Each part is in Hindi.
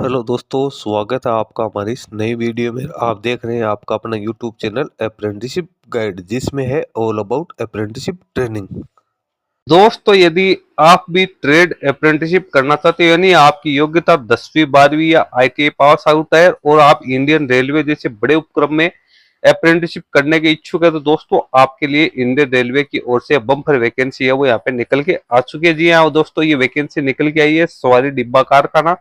हेलो दोस्तों, स्वागत है आपका हमारी इस नई वीडियो में। आप देख रहे हैं आपका अपना यूट्यूब चैनल अप्रेंटिसशिप गाइड, जिसमें है ऑल अबाउट अप्रेंटिसशिप ट्रेनिंग। दोस्तों, यदि आप भी ट्रेड अप्रेंटिसशिप करना चाहते हो, यानी आपकी योग्यता 10वीं 12वीं या ITI पास आउट है और आप इंडियन रेलवे जैसे बड़े उपक्रम में अप्रेंटिसशिप करने के इच्छुक है, तो दोस्तों आपके लिए इंडियन रेलवे की ओर से बम्पर वैकेंसी है वो यहाँ पे निकल के आ चुकी है। जी हाँ दोस्तों, ये वैकेंसी निकल के आई है सवारी डिब्बा कारखाना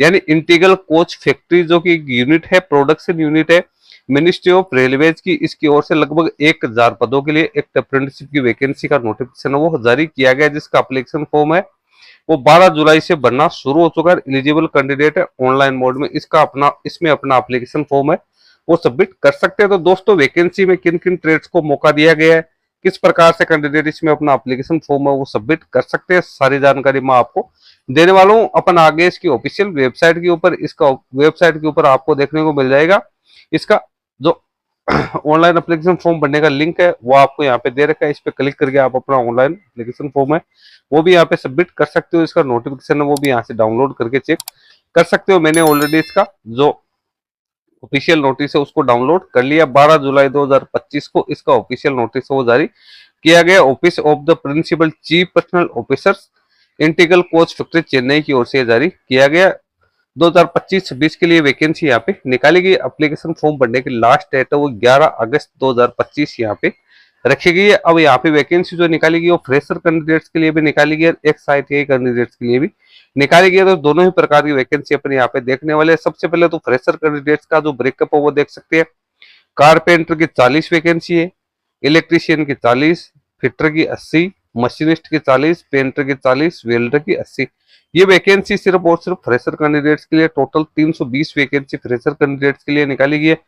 यानी इंटीग्रल कोच फैक्ट्री, जो कि एक यूनिट है, प्रोडक्शन यूनिट है मिनिस्ट्री ऑफ रेलवेज की। इसकी ओर से लगभग 1000 पदों के लिए एक अप्रेंटिसशिप की वैकेंसी का नोटिफिकेशन वो जारी किया गया, जिसका एप्लीकेशन फॉर्म है वो 12 जुलाई से भरना शुरू हो चुका है। एलिजिबल कैंडिडेट है ऑनलाइन मोड में इसमें अपना एप्लीकेशन फॉर्म है वो सबमिट कर सकते हैं। तो दोस्तों, वैकेंसी में किन किन ट्रेड्स को मौका दिया गया है, किस प्रकार से कैंडिडेट इसमें अपना एप्लीकेशन फॉर्म है वो सबमिट कर सकते हैं, सारी जानकारी मैं आपको देने वाला हूं। अपन आगे इसकी ऑफिशियल वेबसाइट के ऊपर आपको देखने को मिल जाएगा। इसका जो ऑनलाइन एप्लीकेशन फॉर्म भरने का लिंक है वो आपको यहाँ पे दे रखा है। इस पे क्लिक करके आप अपना ऑनलाइन एप्लीकेशन फॉर्म है वो भी यहाँ पे सबमिट कर सकते हो। इसका नोटिफिकेशन है वो भी यहाँ से डाउनलोड करके चेक कर सकते हो। मैंने ऑलरेडी इसका जो ऑफिशियल नोटिस है उसको डाउनलोड कर लिया। 12 जुलाई 2025 को इसका ऑफिशियल नोटिस वो जारी किया गया। Office of the principal chief personal officers, integral coach factory, Chennai की ओर से जारी किया गया। 2025-26 के लिए वैकेंसी यहाँ पे निकाली गई। एप्लीकेशन फॉर्म भरने की लास्ट डेट है वो 11 अगस्त 2025 यहाँ पे रखी गई है। अब यहाँ पे वैकेंसी जो निकाली गई वो फ्रेशर कैंडिडेट्स के लिए भी निकाली गई है, एक्स ITI कैंडिडेट्स के लिए भी निकाली गई है। तो दोनों ही प्रकार की वैकेंसी अपने यहाँ पे देखने वाले हैं। सबसे पहले तो फ्रेशर कैंडिडेट्स का जो ब्रेकअप है वो देख सकते हैं। कारपेंटर की 40 वैकेंसी है, इलेक्ट्रीशियन की 40, फिटर की 80, मशीनिस्ट की 40, पेंटर की 40, वेल्डर की 80। ये वैकेंसी सिर्फ और सिर्फ फ्रेशर कैंडिडेट्स के लिए। टोटल 320 वैकेंसी फ्रेशर कैंडिडेट्स के लिए निकाली गई है,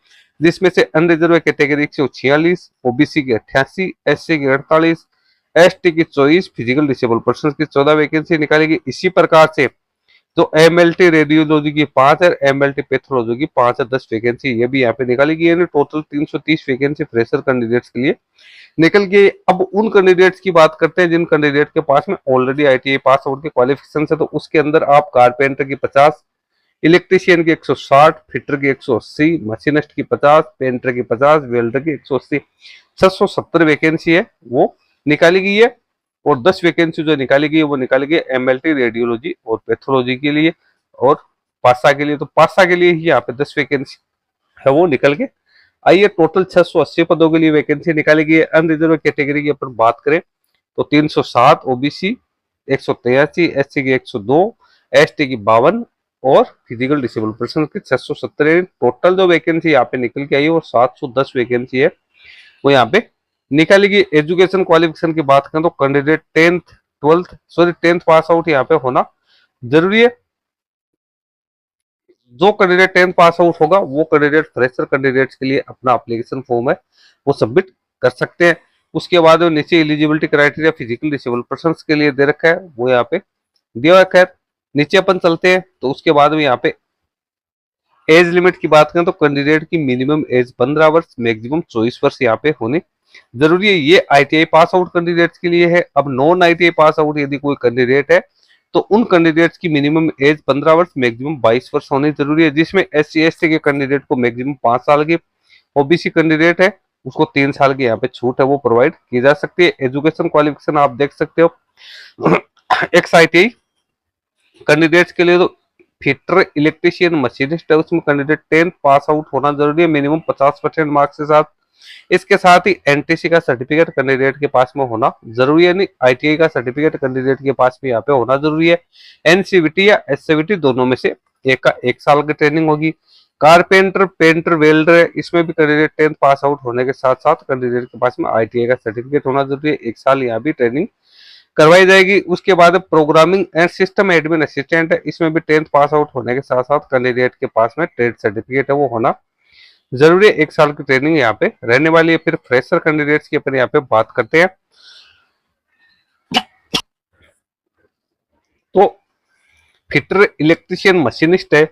जिसमें से अनरिजर्व कैटेगरी 146, OBC की 88, SC की 48, ST की 24, फिजिकल डिसेबल पर्सन की 14 वैकेंसी निकाली गई। इसी प्रकार से तो MLT रेडियोलॉजी की 5 है, MLT पैथोलॉजी की 5 है, 10 वैकेंसी ये भी यहाँ पे निकाली गई है। टोटल 330 वैकेंसी फ्रेशर कैंडिडेट्स के लिए निकल गई। अब उन कैंडिडेट्स की बात करते हैं जिन कैंडिडेट के पास में ऑलरेडी ITI पास आउट के क्वालिफिकेशन है। तो उसके अंदर आप कारपेंटर की 50, इलेक्ट्रीशियन की 160, फिटर की 180, मशीनिस्ट की 50, पेंटर की 50, वेल्डर की 180, 670 वैकेंसी है वो निकाली गई है। और 10 वैकेंसी जो निकाली गई है वो निकाली गई MLT रेडियोलॉजी और पैथोलॉजी के लिए और पासा के लिए। तो पासा के लिए ही यहाँ पे 10 वैकेंसी है वो निकल के आइए। टोटल 680 पदों के लिए वैकेंसी निकाली गई है। अनरिजर्व कैटेगरी की अपन बात करें तो 307, OBC 183, SC की 102, ST की 52 और फिजिकल डिसेबल पर्सन की 670। टोटल जो वैकेंसी यहाँ पे निकल के आई है वो 710 वैकेंसी है वो यहाँ पे निकाली गई। एजुकेशन क्वालिफिकेशन की बात करें तो कैंडिडेट 10th पास आउट यहाँ पे होना जरूरी है। जो कैंडिडेट 10th पास आउट होगा वो कैंडिडेट फ्रेशर कैंडिडेट्स के लिए अपना एप्लीकेशन फॉर्म है वो सबमिट कर सकते हैं। उसके बाद नीचे eligibility criteria physical disable person के लिए दे रखा है वो यहाँ पे दिया रखा है। नीचे अपन चलते हैं तो उसके बाद में यहाँ पे एज लिमिट की बात करें तो कैंडिडेट की मिनिमम एज 15 वर्ष, मैक्सिमम 24 वर्ष यहाँ पे होनी जरूरी है। ये ITI पास आउट कैंडिडेट्स के लिए है। अब नॉन ITI पास आउट यदि कोई कैंडिडेट है तो उन कैंडिडेट्स की मिनिमम एज 15 वर्ष, मैक्सिमम 22 वर्ष होनी जरूरी है, जिसमें SC ST के कैंडिडेट को मैक्सिमम 5 साल की, OBC कैंडिडेट है उसको 3 साल की यहाँ पे छूट है वो प्रोवाइड की जा सकती है। एजुकेशन क्वालिफिकेशन आप देख सकते हो। एक्स ITI कैंडिडेट्स के लिए तो फिटर, इलेक्ट्रीशियन, मशीनिस्ट है उसमें कैंडिडेट 10th पास आउट होना जरूरी है मिनिमम 50% मार्क्स के साथ। इसके साथ ही NTC का सर्टिफिकेट कैंडिडेट के पास में होना जरूरी है, नहीं ITI का सर्टिफिकेट कैंडिडेट के पास में यहाँ पे होना जरूरी है। NCVT या SCVT दोनों में से एक का 1 साल की ट्रेनिंग होगी। कारपेंटर, पेंटर, वेल्डर इसमें भी कैंडिडेट 10th पास आउट होने के साथ साथ कैंडिडेट के पास में ITI का सर्टिफिकेट होना जरूरी है। 1 साल यहाँ भी ट्रेनिंग करवाई जाएगी। उसके बाद programming and system admin assistant है, इसमें भी 10th पास आउट होने के साथ साथ कैंडिडेट के पास में ट्रेड सर्टिफिकेट है वो होना जरूरी है। 1 साल की ट्रेनिंग यहाँ पे रहने वाली है। फिर फ्रेशर कैंडिडेट्स की अपन यहाँ पे बात करते हैं तो फिटर, इलेक्ट्रीशियन, मशीनिस्ट है,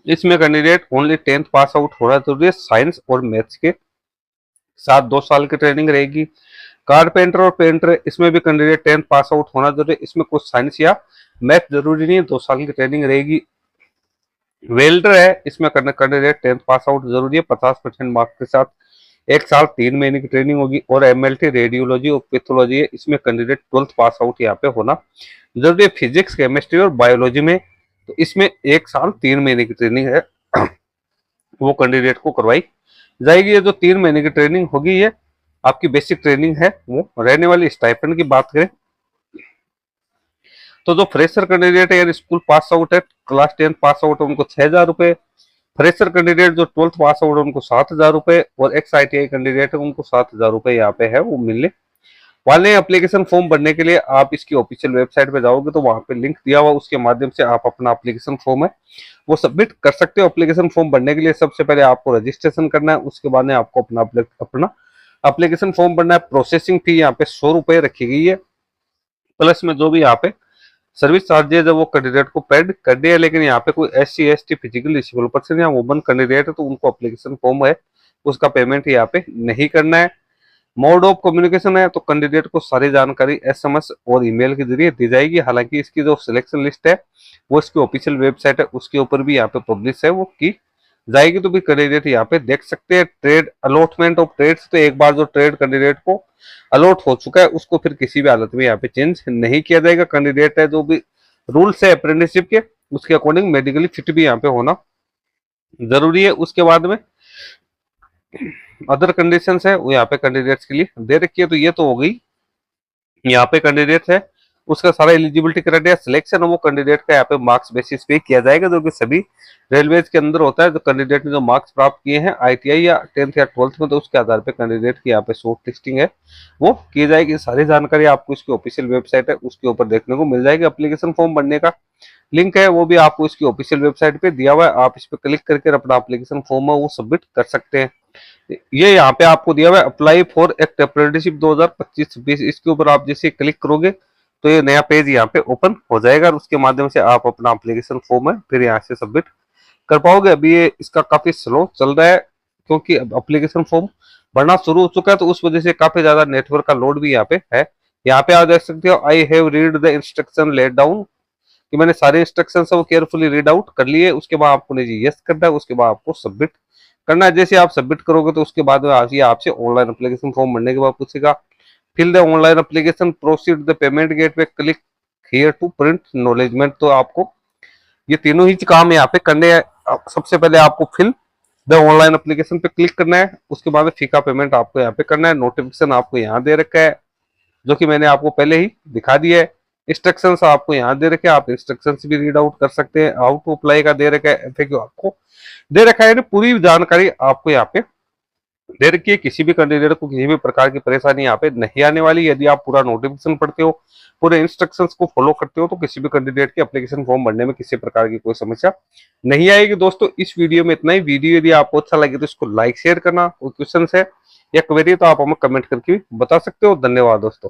इसमें candidate only 10th pass out होना जरूरी है। साइंस और मैथ्स के साथ 2 साल की ट्रेनिंग रहेगी। कारपेंटर और पेंटर इसमें भी कैंडिडेट 10th पास आउट होना जरूरी है, इसमें कुछ साइंस या मैथ जरूरी नहीं है, 2 साल की ट्रेनिंग रहेगी। वेल्डर है, इसमें कैंडिडेट 10th पास आउट जरूरी है, 50% मार्क्स के साथ 1 साल 3 महीने की ट्रेनिंग होगी। और एमएलटी रेडियोलॉजी और पैथोलॉजी है, इसमें कैंडिडेट 12th पास आउट यहाँ पे होना जरूरी है। फिजिक्स, केमिस्ट्री और बायोलॉजी में तो इसमें 1 साल 3 महीने की ट्रेनिंग है वो कैंडिडेट को करवाई जाएगी। ये जो 3 महीने की ट्रेनिंग होगी ये आपकी बेसिक ट्रेनिंग है। वो रहने वाली स्टाइपेंड की बात करें तो जो फ्रेशर कैंडिडेट है यार स्कूल पास आउट है, क्लास 10 पास आउट है, उनको 6,000 रुपए। फ्रेशर कैंडिडेट जो 12th पास आउट है उनको 7,000 रुपए, और एक्स ITI कैंडिडेट है उनको 7,000 रुपए यहाँ पे है वो मिलने वाले। एप्लीकेशन फॉर्म भरने के लिए आप इसकी ऑफिशियल वेबसाइट पे जाओगे तो वहां पे लिंक दिया हुआ, उसके माध्यम से आप अपना एप्लीकेशन फॉर्म है वो सबमिट कर सकते हो। एप्लीकेशन फॉर्म भरने के लिए सबसे पहले आपको रजिस्ट्रेशन करना है, उसके बाद में आपको अपना एप्लीकेशन फॉर्म भरना है। प्रोसेसिंग फी यहाँ पे 100 रुपए रखी गई है, प्लस में जो भी यहाँ पे सर्विस चार्जेज है वो कैंडिडेट को पेड कर दिया है। लेकिन यहाँ पे कोई SC ST physical disable person या वुमन कैंडिडेट है तो उनको एप्लीकेशन फॉर्म है उसका पेमेंट यहाँ पे नहीं करना है। मोड ऑफ कम्युनिकेशन है तो कैंडिडेट को सारी जानकारी SMS और ईमेल के जरिए दी जाएगी। हालांकि इसकी जो सिलेक्शन लिस्ट है वो इसकी ऑफिशियल वेबसाइट है उसके ऊपर भी यहाँ पे पब्लिश है वो की जाएगी, तो भी कैंडिडेट यहाँ पे देख सकते हैं। ट्रेड अलॉटमेंट ऑफ ट्रेड्स, तो एक बार जो ट्रेड कैंडिडेट को अलॉट हो चुका है उसको फिर किसी भी हालत में यहाँ पे चेंज नहीं किया जाएगा। कैंडिडेट है जो भी रूल्स है अप्रेंटिसशिप के उसके अकॉर्डिंग मेडिकली फिट भी यहाँ पे होना जरूरी है। उसके बाद में अदर कंडीशंस है वो यहाँ पे कैंडिडेट्स के लिए दे रखी है। तो ये तो हो गई यहाँ पे कैंडिडेट है उसका सारा एलिजिबिलिटी क्राइटेरिया सिलेक्शन है वो कैंडिडेट का यहाँ पे मार्क्स बेसिस पे किया जाएगा, जो कि सभी रेलवेज के अंदर होता है। जो कैंडिडेट ने जो मार्क्स प्राप्त किए हैं ITI या 10th या 12th में तो उसके आधार पे कैंडिडेट की यहाँ पे शॉर्ट लिस्टिंग है वो की जाएगी। सारी जानकारी आपको इसकी ऑफिशियल वेबसाइट है उसके ऊपर देखने को मिल जाएगी। एप्लीकेशन फॉर्म भरने का लिंक है वो भी आपको इसकी ऑफिशियल वेबसाइट पे दिया हुआ है, आप इस पर क्लिक करके अपना एप्लीकेशन फॉर्म है वो सबमिट कर सकते हैं। ये यहाँ पे आपको दिया हुआ है अप्लाई फॉर एक्ट अप्रेंटिसशिप 2025-26, इसके ऊपर आप जैसे क्लिक करोगे तो ये नया पेज यहाँ पे ओपन हो जाएगा और उसके माध्यम से आप अपना एप्लीकेशन फॉर्म है फिर यहाँ से सबमिट कर पाओगे। अभी ये इसका काफी स्लो चल रहा है क्योंकि अब एप्लीकेशन फॉर्म भरना शुरू हो चुका है तो उस वजह से काफी ज्यादा नेटवर्क का लोड भी यहाँ पे है। यहाँ पे आप देख सकते हो I have read the instruction laid down, कि मैंने सारे इंस्ट्रक्शन है वो केयरफुली रीड आउट कर लिए। उसके बाद आपको यस करना है, उसके बाद आपको सबमिट करना है। जैसे आप सबमिट करोगे तो उसके बाद में आपसे ऑनलाइन एप्लीकेशन फॉर्म भरने के बाद पूछेगा fill the online application, proceed the payment gateway, click here to print acknowledgement. तो आपको ये तीनों ही काम यहाँ पे करने हैं। सबसे पहले आपको फिल द ऑनलाइन एप्लीकेशन पे क्लिक करना है, उसके बाद फी का पेमेंट आपको यहाँ पे करना है। नोटिफिकेशन आपको यहाँ दे रखा है जो कि मैंने आपको पहले ही दिखा दिया है। इंस्ट्रक्शंस आपको यहाँ दे रखे हैं, आप इंस्ट्रक्शंस भी रीड आउट कर सकते हैं। हाउ टू अप्लाई का दे रखा है, FAQ आपको दे रखा है। पूरी जानकारी आपको यहाँ पे दे रखी है। किसी भी कैंडिडेट को किसी भी प्रकार की परेशानी यहाँ पे नहीं आने वाली। यदि आप पूरा नोटिफिकेशन पढ़ते हो, पूरे इंस्ट्रक्शंस को फॉलो करते हो तो किसी भी कैंडिडेट के एप्लीकेशन फॉर्म भरने में किसी प्रकार की कोई समस्या नहीं आएगी। दोस्तों इस वीडियो में इतना ही। वीडियो यदि आपको अच्छा लगे तो इसको लाइक शेयर करना। कोई क्वेश्चन है या क्वेरी तो आप हमें कमेंट करके बता सकते हो। धन्यवाद दोस्तों।